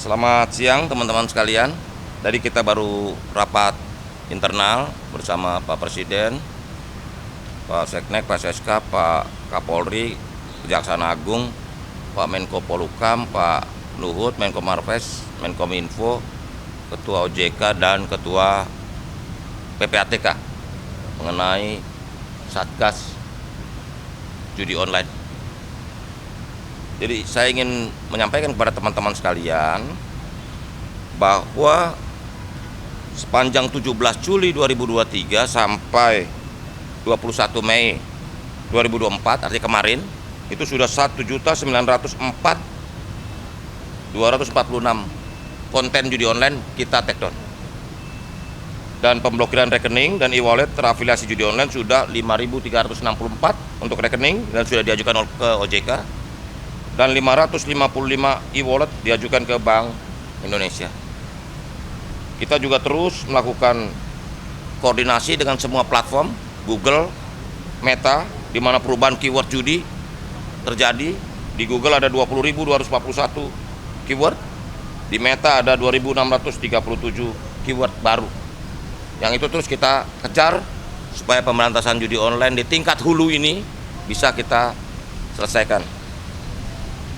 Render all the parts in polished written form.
Selamat siang teman-teman sekalian. Tadi kita baru rapat internal bersama Pak Presiden, Pak Seknek, Pak Seska, Pak Kapolri, Kejaksaan Agung, Pak Menko Polhukam, Pak Luhut, Menko Marves, Menkominfo, Ketua OJK dan Ketua PPATK mengenai Satgas judi online. Jadi saya ingin menyampaikan kepada teman-teman sekalian bahwa sepanjang 17 Juli 2023 sampai 21 Mei 2024, artinya kemarin, itu sudah 1.904.246 konten judi online kita take down. Dan pemblokiran rekening dan e-wallet terafiliasi judi online sudah 5.364 untuk rekening dan sudah diajukan ke OJK. Dan 555 e-wallet diajukan ke Bank Indonesia. Kita juga terus melakukan koordinasi dengan semua platform, Google, Meta, di mana perubahan keyword judi terjadi. Di Google ada 20.241 keyword, di Meta ada 2.637 keyword baru. Yang itu terus kita kejar supaya pemberantasan judi online di tingkat hulu ini bisa kita selesaikan.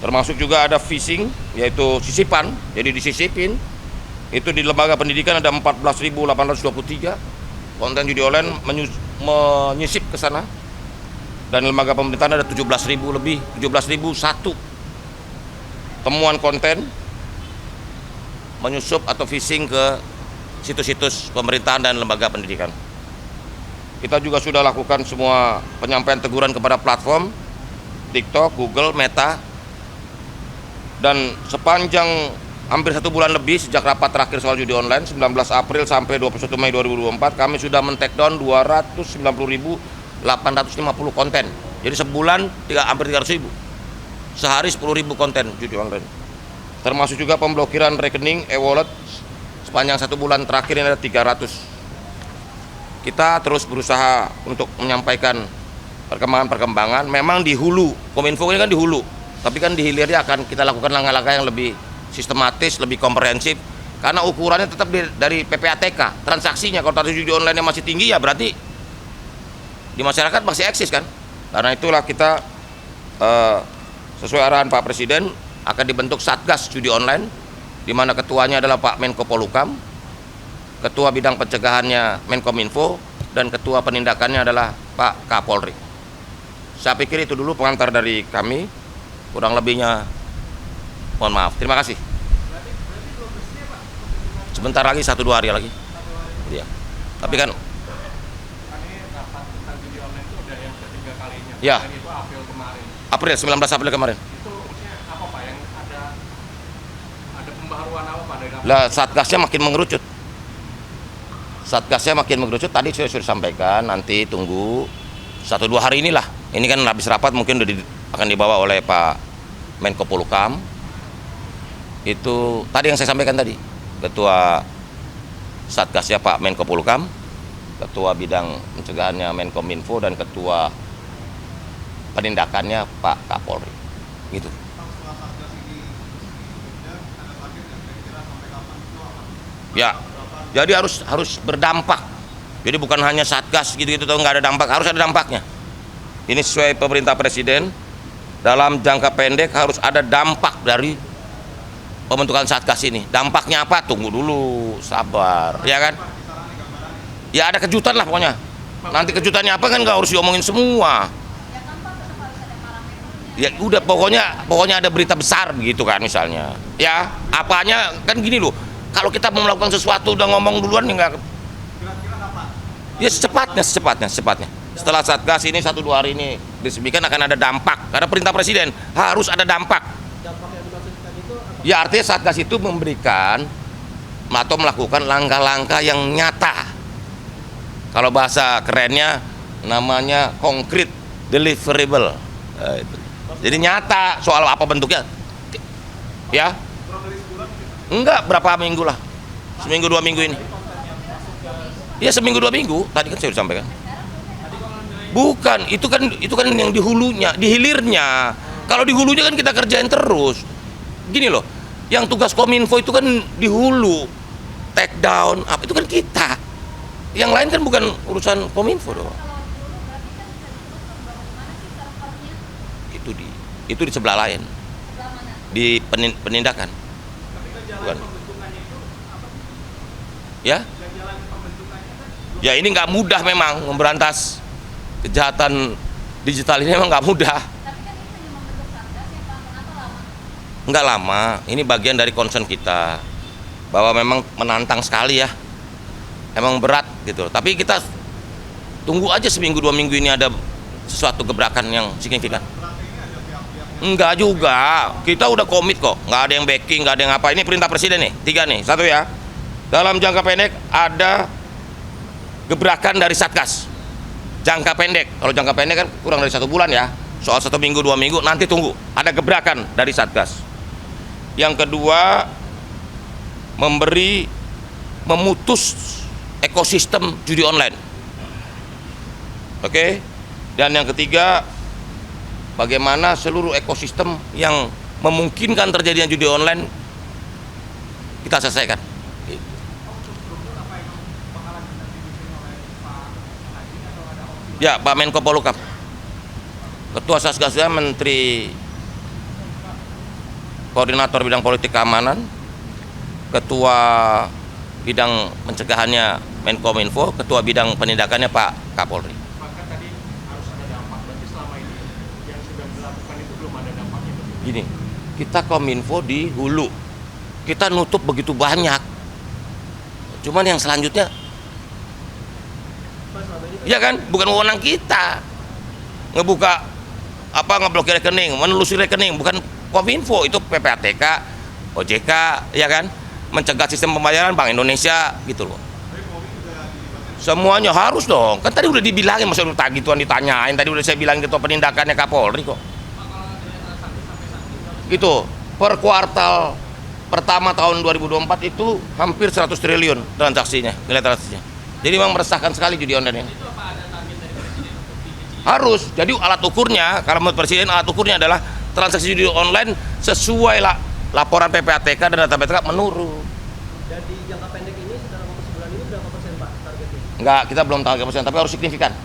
Termasuk juga ada phishing, yaitu sisipan, jadi disisipin. Itu di lembaga pendidikan ada 14.823 konten judi online menyisip ke sana. Dan lembaga pemerintahan ada 17.000 lebih, 17.001 temuan konten menyusup atau phishing ke situs-situs pemerintahan dan lembaga pendidikan. Kita juga sudah lakukan semua penyampaian teguran kepada platform TikTok, Google, Meta. Dan sepanjang hampir 1 bulan lebih sejak rapat terakhir soal judi online 19 April sampai 21 Mei 2024 kami sudah men-take down 290.850 konten. Jadi sebulan hampir 300.000. Sehari 10.000 konten judi online. Termasuk juga pemblokiran rekening e-wallet sepanjang 1 bulan terakhir ini ada 300. Kita terus berusaha untuk menyampaikan perkembangan. Memang di hulu, Kominfo ini kan di hulu. Tapi kan di hilirnya akan kita lakukan langkah-langkah yang lebih sistematis, lebih komprehensif. Karena ukurannya tetap dari PPATK. Transaksinya kalau transaksi judi online yang masih tinggi ya berarti di masyarakat masih eksis kan. Karena itulah kita sesuai arahan Pak Presiden akan dibentuk Satgas judi online, di mana ketuanya adalah Pak Menko Polhukam, ketua bidang pencegahannya Menkominfo, dan ketua penindakannya adalah Pak Kapolri. Saya pikir itu dulu pengantar dari kami. Kurang lebihnya mohon maaf. Terima kasih. Sebentar lagi 1-2 hari lagi. Iya. Tapi kan ya. April 19 April kemarin. Itu apa Pak yang ada pembaharuan apa Pak dari Lah Satgasnya makin mengerucut. Satgasnya makin mengerucut. Tadi saya sudah sampaikan, nanti tunggu 1-2 hari inilah. Ini kan habis rapat mungkin akan dibawa oleh Pak Menko Polhukam. Itu tadi yang saya sampaikan tadi, ketua Satgasnya Pak Menko Polhukam, ketua bidang pencegahannya Menkominfo, dan ketua penindakannya Pak Kapolri. Gitu. Ya, jadi harus berdampak. Jadi bukan hanya Satgas gitu-gitu, nggak ada dampak, harus ada dampaknya. Ini sesuai pemerintah Presiden, dalam jangka pendek harus ada dampak dari pembentukan Satgas ini. Dampaknya apa? Tunggu dulu, sabar, ya kan? Ya ada kejutan lah pokoknya. Nanti kejutannya apa kan nggak harus diomongin semua. Ya udah, pokoknya ada berita besar begitu kan misalnya. Ya, apanya kan gini loh. Kalau kita mau melakukan sesuatu udah ngomong duluan ya nggak. Ya secepatnya. Setelah Satgas ini 1-2 hari ini diresmikan akan ada dampak. Karena perintah Presiden harus ada dampak. Ya artinya Satgas itu memberikan atau melakukan langkah-langkah yang nyata. Kalau bahasa kerennya namanya concrete deliverable. Jadi nyata, soal apa bentuknya. Ya. Enggak, berapa minggu lah. Seminggu 2 minggu ini. Ya seminggu 2 minggu. Tadi kan saya sudah sampaikan. Bukan, itu kan yang di hulunya, di hilirnya. Kalau di hulunya kan kita kerjain terus. Gini loh, Yang tugas Kominfo itu kan di hulu, take down, apa itu kan kita. Yang lain kan bukan urusan Kominfo dong. Itu di sebelah lain, di penindakan. Bukan. Ya? Ya ini nggak mudah memang memberantas kejahatan digital ini, memang nggak mudah. Nggak lama, ini bagian dari concern kita bahwa memang menantang sekali ya, emang berat gitu. Tapi kita tunggu aja seminggu 2 minggu ini ada sesuatu gebrakan yang signifikan. Enggak juga, kita udah komit kok, nggak ada yang backing, nggak ada yang apa. Ini perintah presiden nih, 3 nih. 1 ya, dalam jangka pendek ada gebrakan dari Satgas. Jangka pendek, kalau jangka pendek kan kurang dari 1 bulan ya, soal 1 minggu 2 minggu, nanti tunggu, ada gebrakan dari Satgas. Yang kedua, memutus ekosistem judi online. Oke? Dan yang ketiga, bagaimana seluruh ekosistem yang memungkinkan terjadinya judi online kita selesaikan. Ya, Pak Menko Polhukam, Ketua Satgasnya Menteri Koordinator Bidang Politik Keamanan, Ketua Bidang Pencegahannya Menkominfo, Ketua Bidang Penindakannya Pak Kapolri. Bahkan tadi harus ada dampak, berarti selama ini yang sudah dilakukan itu belum ada dampaknya. Gini, kita Kominfo di hulu, kita nutup begitu banyak. Cuman yang selanjutnya, ya kan, bukan wewenang kita ngebuka apa, ngeblokir rekening, menelusuri rekening, bukan Kominfo, itu PPATK, OJK, ya kan, mencegah sistem pembayaran, Bank Indonesia gitu loh. Semuanya harus dong, kan tadi udah dibilangin, masa udah gituan ditanyain, tadi udah saya bilang gitu penindakannya Kapolri kok. Gitu, per kuartal pertama tahun 2024 itu hampir 100 triliun transaksinya, nilai transaksinya. Jadi memang meresahkan sekali judi online ini. Harus, jadi alat ukurnya, kalau menurut Presiden alat ukurnya adalah transaksi judi online sesuai laporan PPATK dan data BTK menurun. Dan di jangka pendek ini dalam waktu sebulan ini berapa persen Pak targetnya? Enggak, kita belum tahu persen, tapi harus signifikan.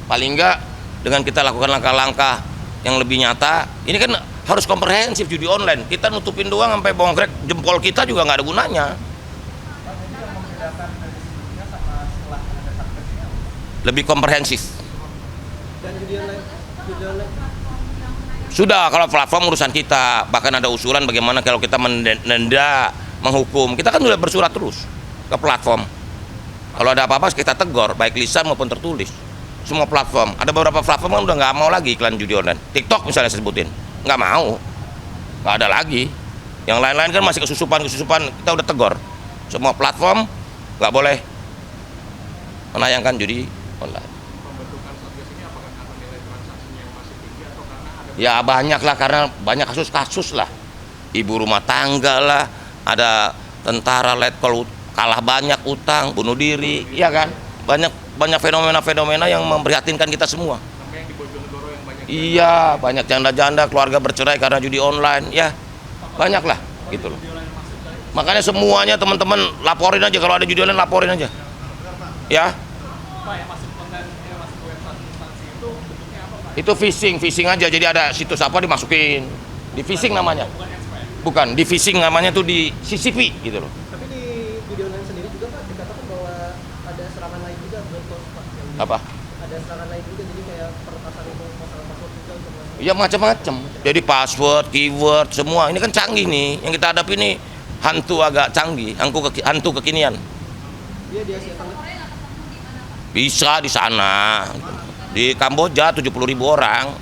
Paling enggak dengan kita lakukan langkah-langkah yang lebih nyata. Ini kan harus komprehensif judi online. Kita nutupin doang sampai bongkrek jempol kita juga nggak ada gunanya. Lebih komprehensif. Dan judi online Sudah, kalau platform urusan kita, bahkan ada usulan bagaimana kalau kita mendenda, menghukum. Kita kan sudah bersurat terus ke platform. Kalau ada apa-apa kita tegur, baik lisan maupun tertulis. Semua platform, ada beberapa platform kan udah nggak mau lagi iklan judi online. TikTok misalnya saya sebutin, nggak mau, nggak ada lagi. Yang lain-lain kan masih kesusupan, kita udah tegur. Semua platform nggak boleh menayangkan judi online. Pembentukan Satgas ini apakah karena nilai transaksinya yang masih tinggi atau karena ada Ya banyak lah, karena banyak kasus-kasus lah, ibu rumah tangga lah, ada tentara letkol kalah banyak utang, bunuh diri, ya kan, banyak fenomena-fenomena yang memprihatinkan kita semua. sampai yang di Bojonegoro yang banyak Iya, banyak janda-janda keluarga bercerai karena judi online, ya banyak lah gitu loh. Makanya semuanya teman-teman laporin aja, kalau ada judi online laporin aja, ya. Pak yang masuk konten yang masuk ke website instansi itu bentuknya apa Pak? Itu phishing aja, jadi ada situs apa dimasukin, di phishing namanya. Bukan, di phishing namanya tuh di CCP gitu loh. Tapi di video online sendiri juga Pak dikatakan bahwa ada serangan lain juga browser Pak. Apa? Ada serangan lain juga, jadi kayak peretasan itu masalah password juga untuk masuk. Ya macam-macam. Jadi password, keyword, semua ini kan canggih nih. Yang kita hadapi ini hantu agak canggih, hantu kekinian. Dia di Asia Tenggara. Bisa di sana. Di Kamboja 70.000 orang.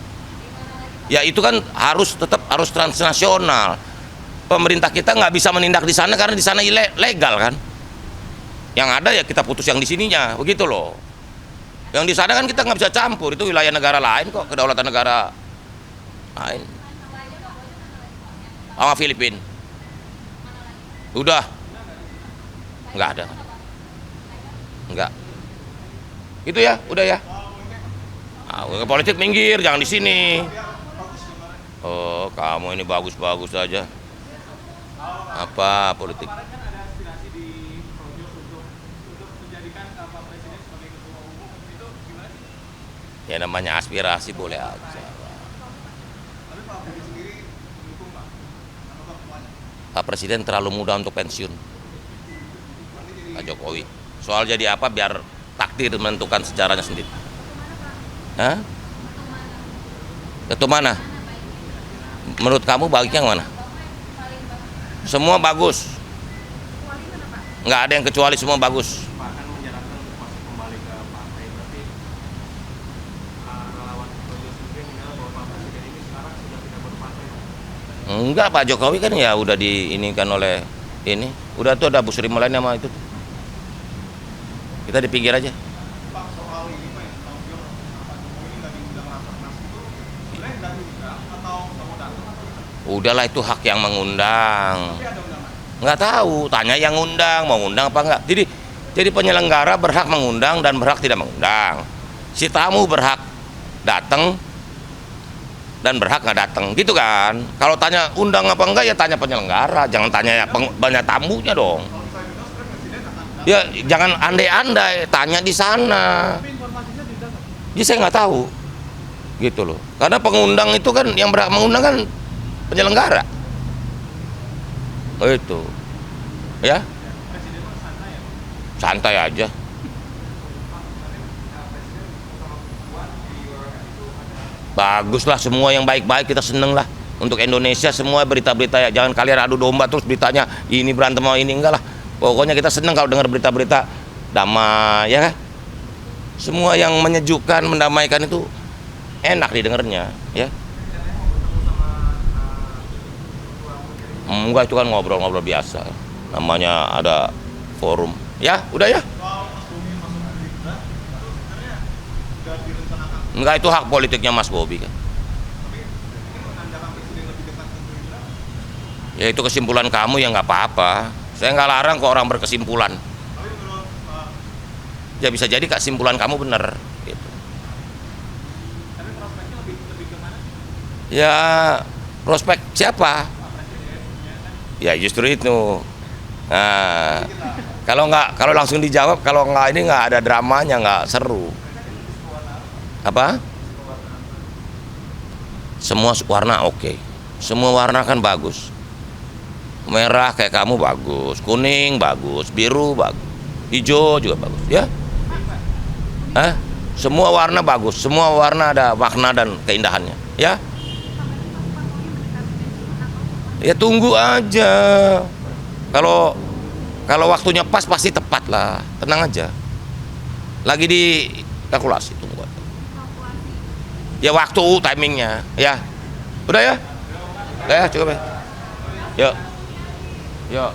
Ya itu kan tetap harus transnasional. Pemerintah kita nggak bisa menindak di sana karena di sana ilegal kan. Yang ada ya kita putus yang di sininya, begitu loh. Yang di sana kan kita nggak bisa campur, itu wilayah negara lain kok, kedaulatan negara lain. Sama Filipina. Udah. Nggak ada. Nggak. Itu ya, udah ya. Nah, politik minggir, jangan di sini. Oh, kamu ini bagus-bagus aja. Apa politik? Kemarin kan ada aspirasi di Projos untuk menjadikan Pak Presiden sebagai ketua umum. Itu gimana sih? Ya namanya aspirasi boleh aja. Tapi Pak Presiden sendiri mendukung Pak. Apa ketuanya? Pak Presiden terlalu muda untuk pensiun. Pak Jokowi. Soal jadi apa biar takdir menentukan sejarahnya sendiri. Hah? Itu mana? Menurut kamu baiknya yang mana? Semua bagus. Nggak ada yang kecuali semua bagus. Pak kan menyarankan untuk masuk kembali ke partai. Berarti relawan Projos sendiri menilai bahwa Pak Presiden ini sekarang sudah tidak berpartai. Enggak, Pak Jokowi kan ya udah diinikan oleh ini. Udah tuh ada Bu Sri Mulyani sama itu. Kita di pinggir aja. Pak soal ini Pak yang tahun Pak Jokowi ini nggak diundang rakernas itu sebenarnya nggak diundang atau nggak mau datang? Udahlah itu hak yang mengundang. Tapi ada undangan. Nggak tahu, tanya yang ngundang, mau ngundang apa enggak. Jadi penyelenggara berhak mengundang dan berhak tidak mengundang. Si tamu berhak datang dan berhak nggak datang, gitu kan? Kalau tanya undang apa enggak ya tanya penyelenggara, jangan tanya banyak tamunya dong. Kalau misalnya diundang sebenarnya Presiden akan datang. Ya jangan andai-andai, tanya di sana. Tapi informasinya tidak. Jadi saya nggak tahu, gitu loh. Karena pengundang itu kan yang berhak mengundang kan penyelenggara. Oh itu, ya Presiden mah santai ya. santai aja. Baguslah semua yang baik-baik kita seneng lah. Untuk Indonesia semua berita-berita ya jangan kalian adu domba terus beritanya ini berantem sama ini enggak lah. Pokoknya kita seneng kalau dengar berita-berita damai ya kan. Semua yang menyejukkan, mendamaikan itu enak didengarnya ya. Enggak, itu kan ngobrol-ngobrol biasa. Namanya ada forum. Ya, udah ya. Enggak, itu hak politiknya Mas Bobi kan. Ya itu kesimpulan kamu ya nggak apa-apa. Saya nggak larang kok orang berkesimpulan. Ya bisa jadi kesimpulan kamu benar. Gitu. Tapi prospeknya lebih ke mana? Ya prospek siapa? Ya justru itu. Nah, kalau langsung dijawab, kalau nggak ini nggak ada dramanya, nggak seru. Apa? Semua warna oke. Semua warna kan bagus. Merah kayak kamu bagus, kuning bagus, biru bagus, hijau juga bagus, ya? Hah? Semua warna bagus, semua warna ada makna dan keindahannya, ya? Ya tunggu aja. Kalau waktunya pas pasti tepat lah, tenang aja. Lagi di kalkulasi, tunggu aja. Ya waktu timingnya, ya. Udah ya? Udah ya, cukup ya. Yuk. Yuk.